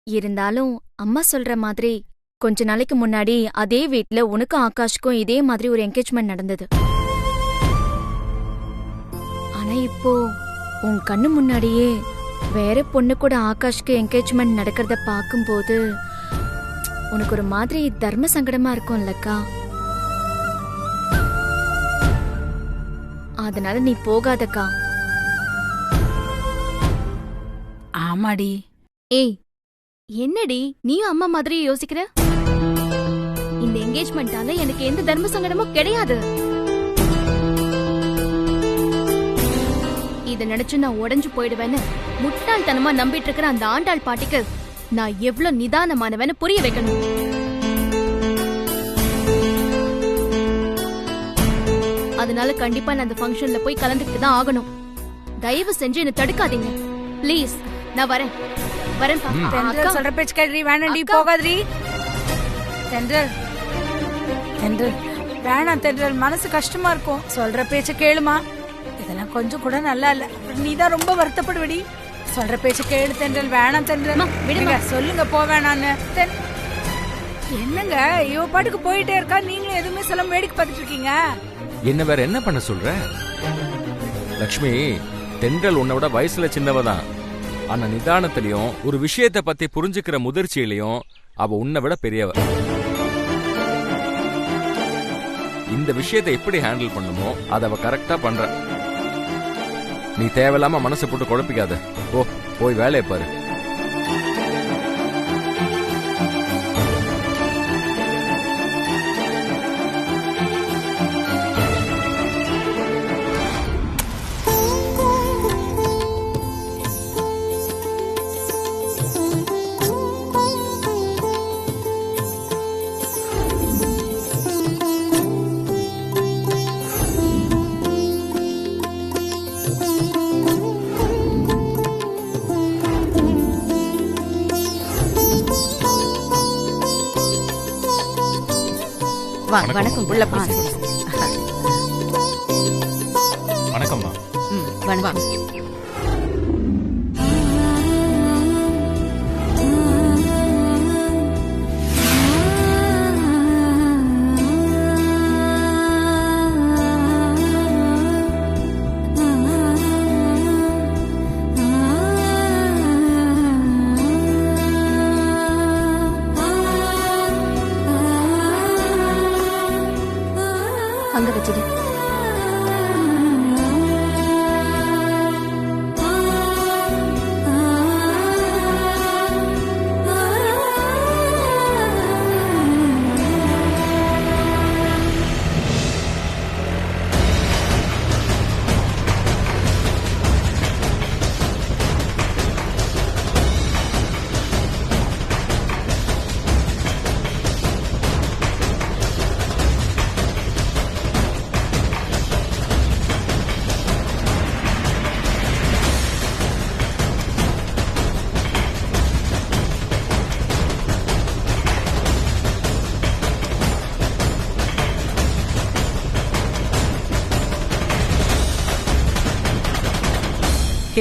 இருந்தாலும் அம்மா சொல்ற மாதிரி கொஞ்ச நாளைக்கு முன்னாடி அதே வீட்ல உனக்கும் ஆகாஷ்க்கும் இதே மாதிரி ஒரு என்கேஜ்மெண்ட் நடந்தது. ஆனா இப்போ உன் கண்ணு முன்னாடியே வேற பொண்ணு கூட ஆகாஷ்க்கு என்கேஜ்மெண்ட் நடக்கிறத பாக்கும்போது உனக்கு ஒரு மாதிரி தர்ம சங்கடமா இருக்கும்லக்கா. அதனால நீ போகாதக்கா. ஆமாடி. ஏய், என்னடி நீயும் அம்மா மாதிரி யோசிக்கிற? இந்த என்கேஜ்மெண்டால எனக்கு எந்த தர்ம சங்கடமும் கிடையாது. இத நினைச்சு நான் உடைஞ்சு போயிடுவேன்னு முட்டாள்தனமா நம்பிட்டு இருக்கிற அந்த ஆண்டாள் பாட்டிக்கு நான் எவ்வளவு நிதானமானவன்னு புரிய வைக்கணும். அதனால கண்டிப்பா நான் அந்த ஃபங்க்ஷன்ல போய் கலந்துக்கிட்டு தான் ஆகணும். தயவு செஞ்சு என்ன தடுக்காதீங்க ப்ளீஸ். நான் வரேன். தென்றல் சொல்ற பேச்சு கேட்றி, வேணாண்டி, போகாதீ. தென்றல் தென்றல் வேணாம் தென்றல், மனசு கஷ்டமா இருக்கும். சொல்ற பேச்ச கேளுமா. இதெல்லாம் கொஞ்சம் கூட நல்லா இல்ல. நீதான் ரொம்ப வருத்தப்படுவடி. சொல்ற பேச்ச கேளு தென்றல். வேணாம் தென்றல், விடுங்க. சொல்லுங்க போவேணான்னு. என்னங்க இவ பாட்டுக்கு போயிட்டே இருக்கா, நீங்களும் எதுவுமே சொல்ல வேடிக்கை பார்த்துட்டு இருக்கீங்க. என்ன வேற என்ன பண்ண சொல்ற லக்ஷ்மி? தென்றல் உன்னை விட வயசுல சின்னவதான். ஆனா நிதானத்திலையும் ஒரு விஷயத்தை பத்தி புரிஞ்சுக்கிற முதிர்ச்சியிலையும் அவ உன்னை விட பெரியவ. இந்த விஷயத்தை எப்படி ஹேண்டில் பண்ணுமோ அதை அவ கரெக்டா பண்ற. நீ தேவையில்லாம மனசை போட்டு குழப்பிக்காத. போய் வேலையை பாரு. வணக்கம். உள்ள போய். வணக்கம்மா. வணக்கம். அங்க வச்சிடு.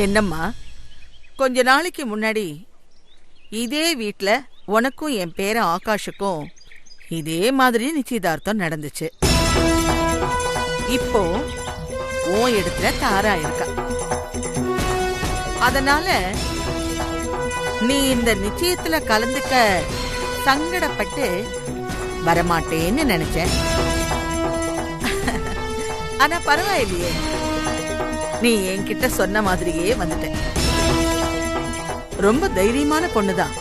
என்னம்மா, கொஞ்ச நாளைக்கு முன்னாடி இதே வீட்ல உனக்கும் என் பேரன் ஆகாஷுக்கும் இதே மாதிரி நிச்சயதார்த்தம் நடந்துச்சு. இப்போ உன் இடத்துல தாரா இருக்கா. அதனால நீ இந்த நிச்சயத்துல கலந்துக்க சங்கடப்பட்டு வரமாட்டேன்னு நினைச்சேன். ஆனா பரவாயில்லையே, நீ என்கிட்ட சொன்ன மாதிரியே வந்துட்ட. ரொம்ப தைரியமான பொண்ணுதான்.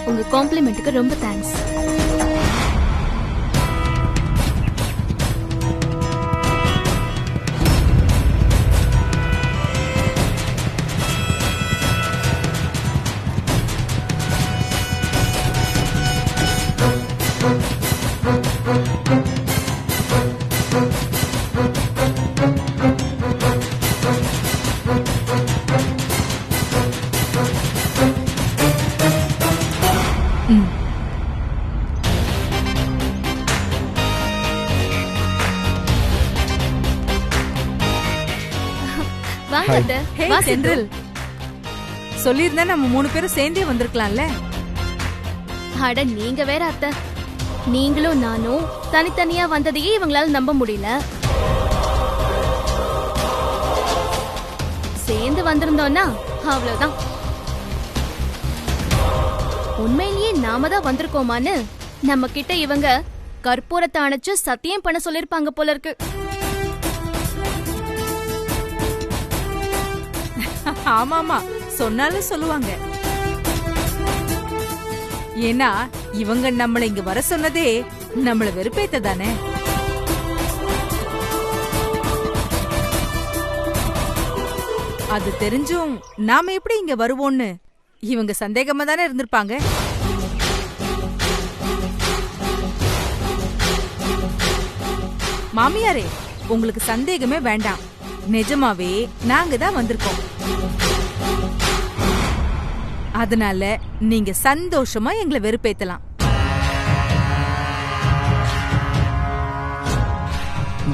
உங்க காம்ப்ளிமெண்ட்டுக்கு ரொம்ப தேங்க்ஸ். சொல்லியிருந்தா நம்ம 3 பேரும் சேர்ந்தே வந்திருக்கலாம்ல. அட நீங்க வேற அத்தை, நீங்களும் நானும் தனித்தனியா வந்ததையே இவங்களால நம்ப முடியல. சேர்ந்து வந்திருந்தோம்னா அவ்வளவுதான். உண்மையிலேயே நாம தான் வந்திருக்கோமான்னு நம்ம கிட்ட இவங்க கற்பூரத்தை அணைச்சு சத்தியம் பண்ண சொல்லிருப்பாங்க போல இருக்கு. ஆமாமா, சொன்னாலும் சொல்லுவாங்க. ஏன்னா இவங்க நம்மள இங்க வர சொன்னதே நம்மள வெறுப்பேத்த தானே. அது தெரிஞ்சும் நாம எப்படி இங்க வருவோம்னு இவங்க சந்தேகமா தானே இருந்திருப்பாங்க. மாமியாரே, உங்களுக்கு சந்தேகமே வேண்டாம். நிஜமாவே நாங்க தான் வந்திருக்கோம். அதனால நீங்க சந்தோஷமா எங்களை வெறுப்பேத்தலாம்.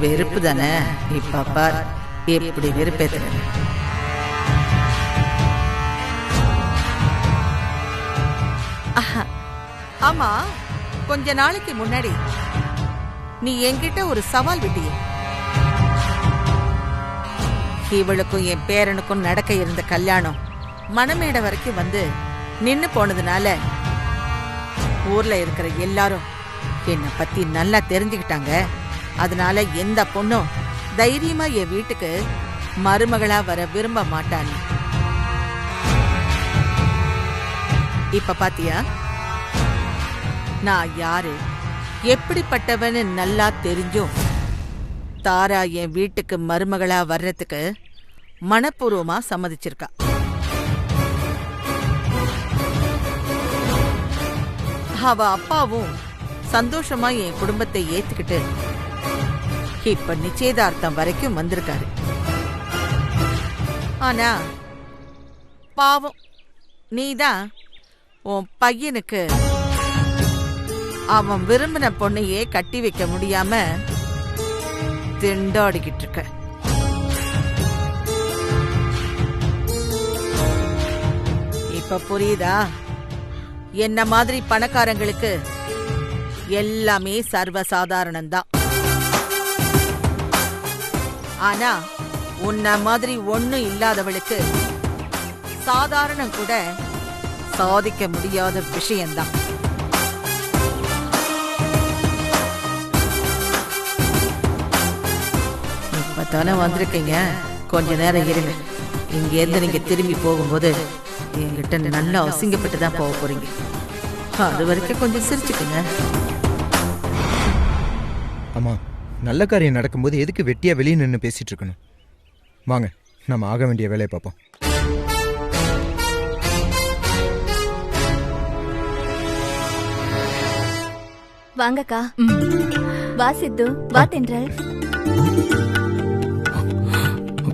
வெறுப்பு தானே, இப்ப பார் எப்படி வெறுப்பேத்துறேன். ஆமா, கொஞ்ச நாளைக்கு முன்னாடி நீ என்கிட்ட ஒரு சவால் விட்டிய. இவளுக்கும் என் பேரனுக்கும் நடக்க இருந்த கல்யாணம் மணமேடை வரைக்கும் வந்து நின்னு போனதுனால ஊர்ல இருக்கிற எல்லாரும் என்னை பத்தி நல்லா தெரிஞ்சுக்கிட்டாங்க. அதனால எந்த பொண்ணும் தைரியமா என் வீட்டுக்கு மருமகளா வர விரும்ப மாட்டான்னு. இப்ப பாத்தியா, நான் யாரு எப்படிப்பட்டவன்னு நல்லா தெரிஞ்சும் தாரா என் வீட்டுக்கு மருமகளா வர்றதுக்கு மனப்பூர்வமா சம்மதிச்சிருக்கா. அவ அப்பாவும் சந்தோஷமா என் குடும்பத்தை ஏத்துக்கிட்டு இப்ப நிச்சயதார்த்தம் வரைக்கும் வந்திருக்காரு. ஆனா பாவம் நீதான் உன் பையனுக்கு அவன் விரும்பின பொண்ணையே கட்டி வைக்க முடியாம திண்டாடிக்கிட்டு இருக்க. இப்ப புரியுதா? என்ன மாதிரி பணக்காரங்களுக்கு எல்லாமே சர்வசாதாரணம்தான். ஆனா உன்ன மாதிரி ஒண்ணும் இல்லாதவளுக்கு சாதாரணம் கூட சாதிக்க முடியாத விஷயம்தான். இப்பதானே வந்திருக்கீங்க, கொஞ்ச நேரம் இருங்க. இங்க இருந்து நீங்க திரும்பி போகும்போது என்கிட்ட நல்லா அசிங்கப்பட்டு தான் போக போறீங்க. அது வரைக்கும் கொஞ்சம் சிரிச்சுக்குங்க. அம்மா, நல்ல காரியம் நடக்கும்போது எதுக்கு வெட்டியா வெளியே நின்று பேசிட்டு இருக்கணும்? வாங்க, நம்ம ஆக வேண்டிய வேலையை பார்ப்போம். வாங்கக்கா. வா சித்து, வா தென்றல்.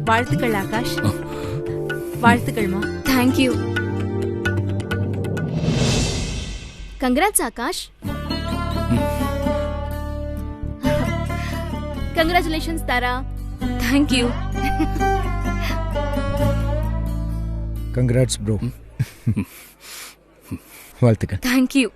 வாழ்த்துக்கள் ஆகாஷ். வாழ்த்துக்கள்மா. Thank you. Congrats Akash. Congratulations Tara. Thank you. Congrats bro. வாழ்த்துக்கள். தேங்க்யூ.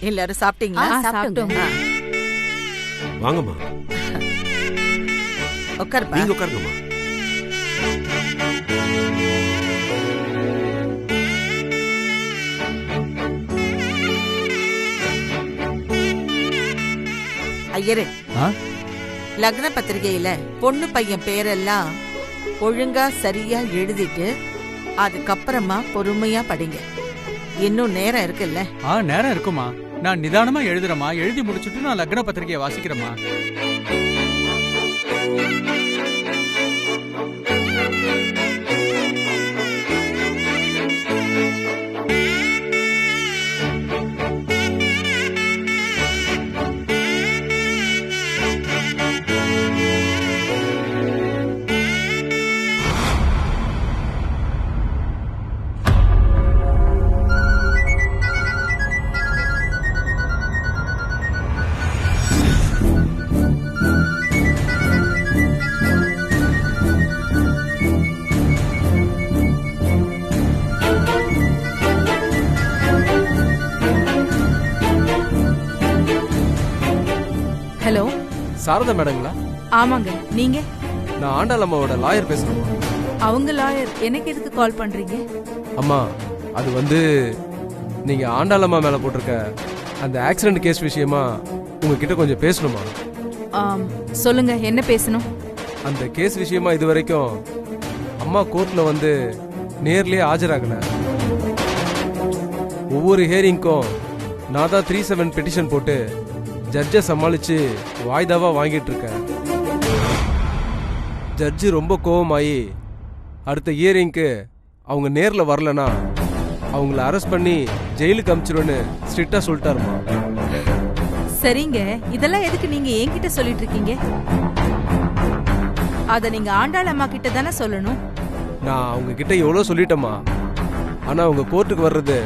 எல்லாரும் சாப்பிட்டீங்களா? சாப்பிட்டோம். வாங்கம்மா, உட்காருப்பா. நீங்க உட்காருங்கம்மா. ஐயரே, லக்ன பத்திரிகையில பொண்ணு பையன் பேரெல்லாம் ஒழுங்கா சரியா எழுதிட்டு அதுக்கப்புறமா பொறுமையா படிங்க. இன்னும் நேரம் இருக்குல்ல? நேரம் இருக்குமா. நான் நிதானமா எழுதுறேமா. எழுதி முடிச்சுட்டு நான் லக்ன பத்திரிகையை வாசிக்கிறேமா. ஹலோ. சாரதா மேடங்களா? ஆமாங்க. நீங்க? நான் ஆண்டாள் அம்மாவோட லாயர் பேசுறேன். அவங்க லாயர். எனக்கு எதுக்கு கால் பண்றீங்க? அம்மா, அது வந்து நீங்க ஆண்டாள் அம்மா மேல போட்டிருக்க அந்த ஆக்சிடென்ட் கேஸ் விஷயமா உங்ககிட்ட கொஞ்சம் பேசணுமா? சொல்லுங்க, என்ன பேசணும்? அந்த கேஸ் விஷயமா இது வரைக்கும் அம்மா கோர்ட்ல வந்து நேர்லயே ஆஜராகல. ஒவ்வொரு ஹியரிங்க்கும் நான் தான் 3-7 பெட்டிஷன் போட்டு ஜட்ஜை சமாளிச்சு வாய்தாவா வாங்கிட்டு இருக்கேன். ஜட்ஜு ரொம்ப கோவமாயி அடுத்த ஹியரிங்க்கு அவங்க நேர்ல வரலனா அவங்கள அரெஸ்ட் பண்ணி ஜெயிலுக்கு அனுப்பிச்சிருவேன்னு ஸ்ட்ரிக்டா சொல்லிட்டாருமா. சரிங்க, இதெல்லாம் எதுக்கு நீங்க என்கிட்ட சொல்லிட்டு இருக்கீங்க? அத நீங்க ஆண்டாள் அம்மா கிட்ட தானே சொல்லணும். நான் அவங்க கிட்ட எவ்வளோ சொல்லிட்டேம்மா. ஆனா அவங்க கோர்ட்டுக்கு வர்றது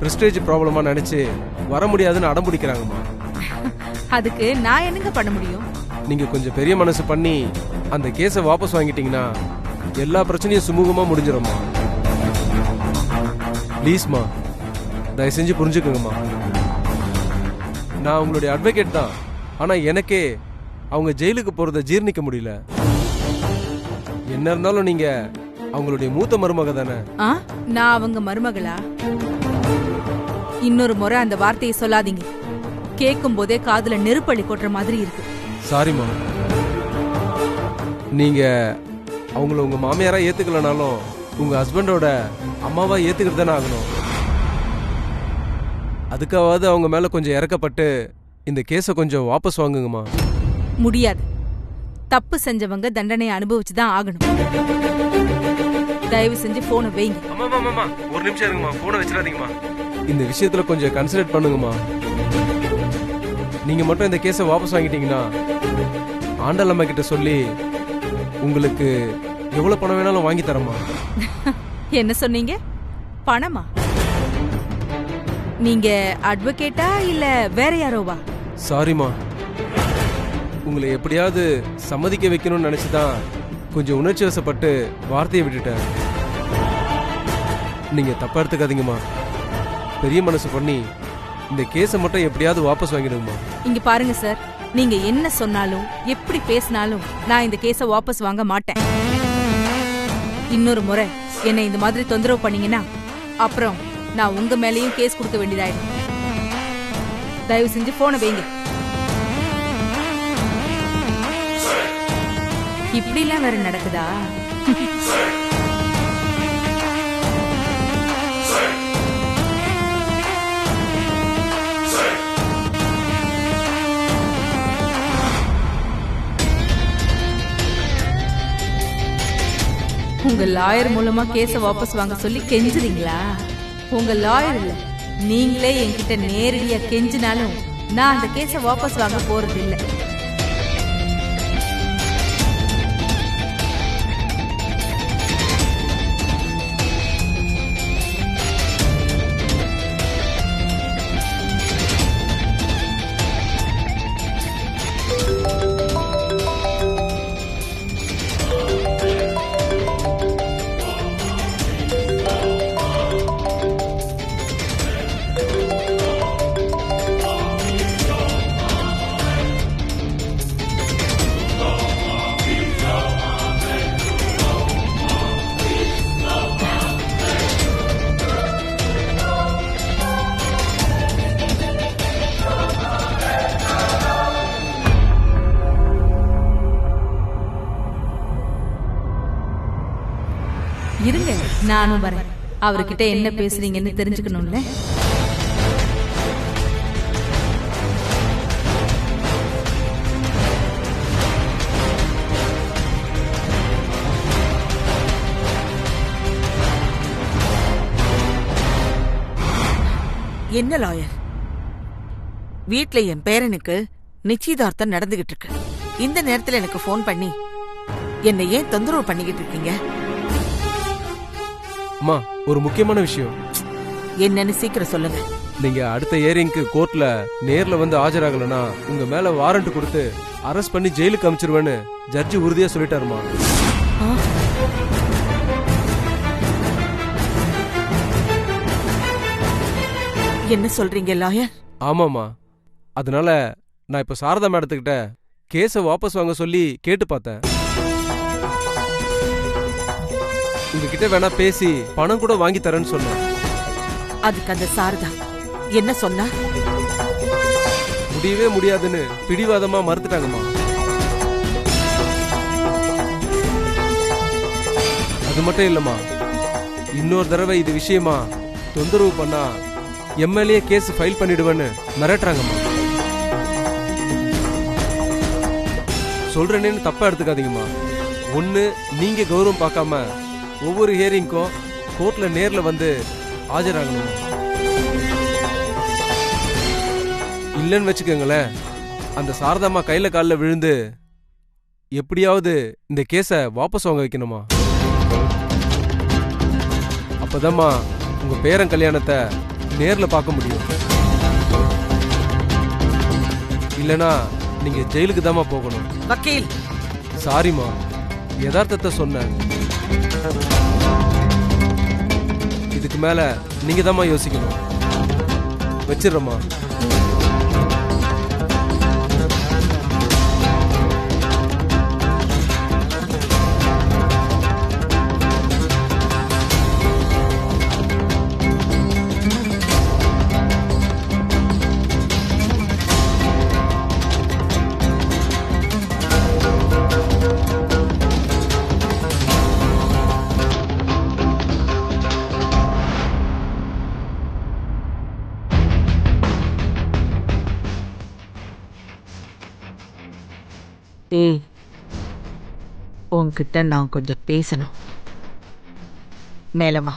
பிரஸ்டேஜ் ப்ராப்ளமா நினைச்சு வர முடியாதுன்னு அடம் பிடிக்கிறாங்கம்மா. அதுக்கு நான் என்னங்க பண்ண முடியும்? நீங்க கொஞ்சம் பெரிய மனசு பண்ணி அந்த கேஸை வாபஸ் வாங்கிட்டீங்கன்னா எல்லா பிரச்சனையும் சுமூகமா முடிஞ்சிடும்மா. ப்ளீஸ்மா, தயவு செஞ்சு புரிஞ்சுக்கோங்கம்மா. நான் உங்களுடைய அட்வொகேட் தான். ஆனா எனக்கே அவங்க ஜெயிலுக்கு போறதை ஜீர்ணிக்க முடியல. என்ன இருந்தாலும் நீங்க அவங்களுடைய மூத்த மருமக தானே. நான் அவங்க மருமகளா? இன்னொரு முறை அந்த வார்த்தையை சொல்லாதீங்க. கேட்கும் போதே காதுல நெருப்பள்ளி கொட்டுற மாதிரி இருக்கு. சாரிம்மா. நீங்க அவங்கள உங்க மாமியாரா ஏத்துக்கலனாலும் உங்க ஹஸ்பண்டோட அம்மாவா ஏத்துக்கிட்டு தானே ஆகணும். அதுக்காவது அவங்க மேல கொஞ்சம் இறக்கப்பட்டு இந்த கேஸை கொஞ்சம் வாபஸ் வாங்குங்கம்மா. முடியாது. தப்பு செஞ்சவங்க தண்டனையை அனுபவிச்சுதான் ஆகணும். தயவு செஞ்சு போனை வைங்க. ஒரு நிமிஷம் இருங்கம்மா, போனை வச்சிடாதீங்கம்மா. இந்த விஷயத்துல கொஞ்சம் கன்சிடர் பண்ணுங்கம்மா. நீங்க மட்டும் இந்த கேஸை வாபஸ் வாங்கிட்டீங்கன்னா ஆண்டாள் அம்மா கிட்ட சொல்லி உங்களுக்கு எவ்வளவு பணம் வேணாலும் வாங்கி தரமா. என்ன சொன்னீங்க? பணமா? நீங்க அட்வொகேட்டா இல்ல வேற யாரோவா? சாரிமா, உங்களை எப்படியாவது சம்மதிக்க வைக்கணும்னு நினைச்சுதான் கொஞ்சம் உணர்ச்சி வசப்பட்டு வார்த்தையை விட்டுட்டேன். நீங்க தப்பா எடுத்துக்காதீங்கம்மா. பெரிய மனசு பண்ணி இந்த கேஸை மட்டும் எப்படியாவது வாபஸ் வாங்கிடுங்கம்மா. இங்க பாருங்க சார், நீங்க என்ன சொன்னாலும் எப்படி பேசினாலும் நான் இந்த கேஸை வாபஸ் வாங்க மாட்டேன். இன்னொரு முறை என்னை இந்த மாதிரி தொந்தரவு பண்ணீங்கன்னா அப்புறம் நான் உங்க மேலேயும் கேஸ் கொடுக்க வேண்டியதாயிடும். தயவு செஞ்சு போனை வைங்க. இப்படிலாம் வேற நடக்குதா? உங்க லாயர் மூலமா கேஸ வாபஸ் வாங்க சொல்லி கெஞ்சுறீங்களா? உங்க லாயர் இல்ல, நீங்களே என்கிட்ட நேரடியா கெஞ்சினாலும் நான் அந்த கேஸ வாபஸ் வாங்க போறது இல்ல. இருங்க, நானும் வரேன். அவர்கிட்ட என்ன பேசுறீங்கன்னு தெரிஞ்சுக்கணும்ல. என்ன லாயர்? வீட்ல என் பேரனுக்கு நிச்சயதார்த்தம் நடந்துகிட்டு இருக்கு. இந்த நேரத்துல எனக்கு போன் பண்ணி என்னை ஏன் தொந்தரவு பண்ணிக்கிட்டு இருக்கீங்க? அம்மா, ஒரு முக்கியமான விஷயம். என்னன்னு சீக்கிரம் சொல்லுங்க. நீங்க அடுத்த ஹியரிங்க்கு கோர்ட்ல நேர்ல வந்து ஆஜராகலனா உங்க மேல வாரண்ட் கொடுத்து அரெஸ்ட் பண்ணி ஜெயிலுக்கு அனுப்பிச்சிருவேன்னு ஜட்ஜி உறுதியா சொல்லிட்டாருமா. என்ன சொல்றீங்க லாயர்? ஆமாமா, அதனால நான் இப்ப சாரதா மேடத்துக்கிட்ட கேஸை வாபஸ் வாங்க சொல்லி கேட்டு பார்த்தேன். உங்ககிட்ட வேணா பேசி பணம் கூட வாங்கி தரேன்னு சொன்னேன். அதுக்கு அந்த சாரதா என்ன சொன்னா? முடியவே முடியாதுன்னு பிடிவாதமா மறுத்துட்டாங்கம்மா. அது மட்டும் இல்லம்மா, இன்னொரு தடவை இது விஷயமா தொந்தரவு பண்ணா எம்எல்ஏ கேஸ் ஃபைல் பண்ணிடுவேன்னு மிரட்டுறாங்கம்மா. சொல்றேன்னு தப்பா எடுத்துக்காதீங்கம்மா. ஒண்ணு, நீங்க கௌரவம் பார்க்காம ஒவ்வொரு ஹியரிங்க்கும் கோர்ட்ல நேர்ல வந்து ஆஜராகணும். இல்லைன்னு வச்சுக்கோங்களேன், அந்த சாரதாம்மா கையில காலில் விழுந்து எப்படியாவது இந்த கேஸை வாபஸ் வாங்க வைக்கணுமா. அப்பதாம்மா உங்க பேரன் கல்யாணத்தை நேர்ல பார்க்க முடியும். இல்லனா நீங்க ஜெயிலுக்கு தாமா போகணும். வக்கீல், சாரிமா, யதார்த்தத்தை சொன்னேன். இதுக்கு மேல நீங்க தாமா யோசிக்கணும். வச்சிடுறோமா. ஏய், உன்கிட்ட நான் கொஞ்சம் பேசணும். மேலமா.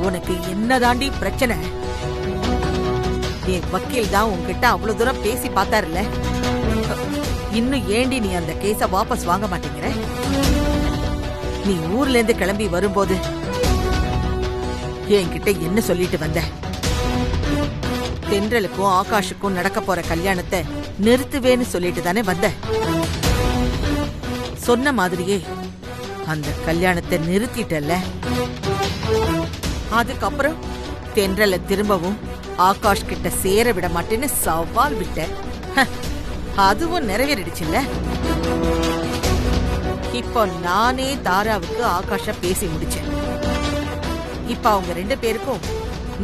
உனக்கு என்னதாண்டி பிரச்சனை? என் வக்கீல் தான் உன்கிட்ட அவ்வளவு தூரம் பேசி பார்த்தாருல்ல, இன்னும் ஏண்டி நீ அந்த கேஸ வாபஸ் வாங்க மாட்டேங்கிற? நீ ஊர்ல இருந்து கிளம்பி வரும்போது என்கிட்ட என்ன சொல்லிட்டு வந்த? தென்றலுக்கும் ஆகாஷுக்கும் நடக்க போற கல்யாணத்தை நிறுத்துவேன்னு சொல்லிட்டு தானே வந்த. சொன்ன மாதிரியே அந்த கல்யாணத்தை நிறுத்திட்டல்ல. அதுக்கப்புறம் தென்றல திரும்பவும் ஆகாஷ் கிட்ட சேர விட மாட்டேன்னு சவால் விட்ட. அதுவும் நிறைவேறிடுச்சுல்ல. இப்போ நானே தாராவுக்கு ஆகாஷ பேசி முடிச்சேன். இப்ப அவங்க 2 பேருக்கும்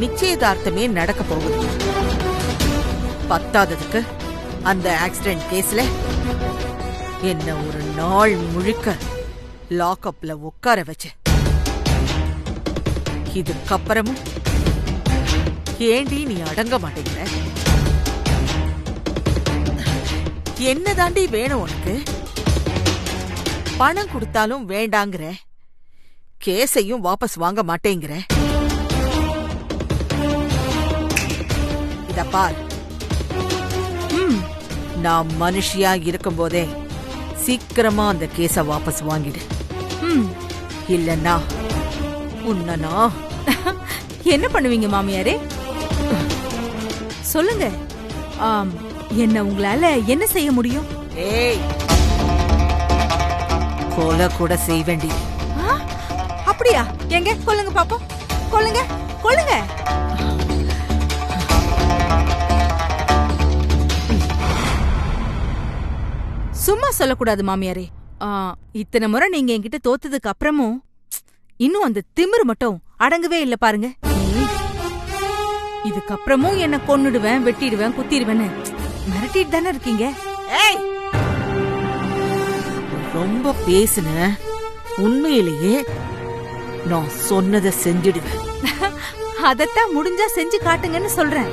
நிச்சயதார்த்தமே நடக்க போகுது. பத்தாததுக்கு அந்த ஆக்சிடென்ட் கேஸ்ல என்ன ஒரு நாள் முழுக்க லாக்அப்ல உட்கார வச்ச. இதுக்கப்புறமும் ஏண்டி நீ அடங்க மாட்டேங்கிற? என்னதாண்டி வேணும் உனக்கு? பணம் கொடுத்தாலும் வேண்டாங்கிற, கேஸையும் வாபஸ் வாங்க மாட்டேங்கிற. இத பார், நான் மனுஷியா இருக்கும் போதே சீக்கிரமா அந்த கேஸ வாபஸ் வாங்கிடு. இல்லன்னா உன்னனா என்ன பண்ணுவீங்க மாமியாரே? சொல்லுங்க. என்ன உங்களால என்ன செய்ய முடியும்? ஏய், கொலை கூட செய்வேண்டி. அப்படியா? எங்க கொல்லுங்க பாப்போம். கொல்லுங்க, கொல்லுங்க. சும்மா சொல்லக்கூடாது மாமியாரே. இத்தனை முறை நீங்க என்கிட்ட தோத்ததுக்கு அப்புறமும் இன்னும் அந்த திமிரு மட்டும் அடங்கவே இல்ல பாருங்க. இதுக்கப்புறமும் என்ன கொன்னுடுவேன், வெட்டிடுவேன், குத்திடுவேன்னு மிரட்டிட்டு தானே இருக்கீங்க. ஏய், ரொம்ப பேசுன. உண்மையிலேயே நான் சொன்னதை செஞ்சிடுவேன். அதத்தான் முடிஞ்சா செஞ்சு காட்டுங்கன்னு சொல்றேன்.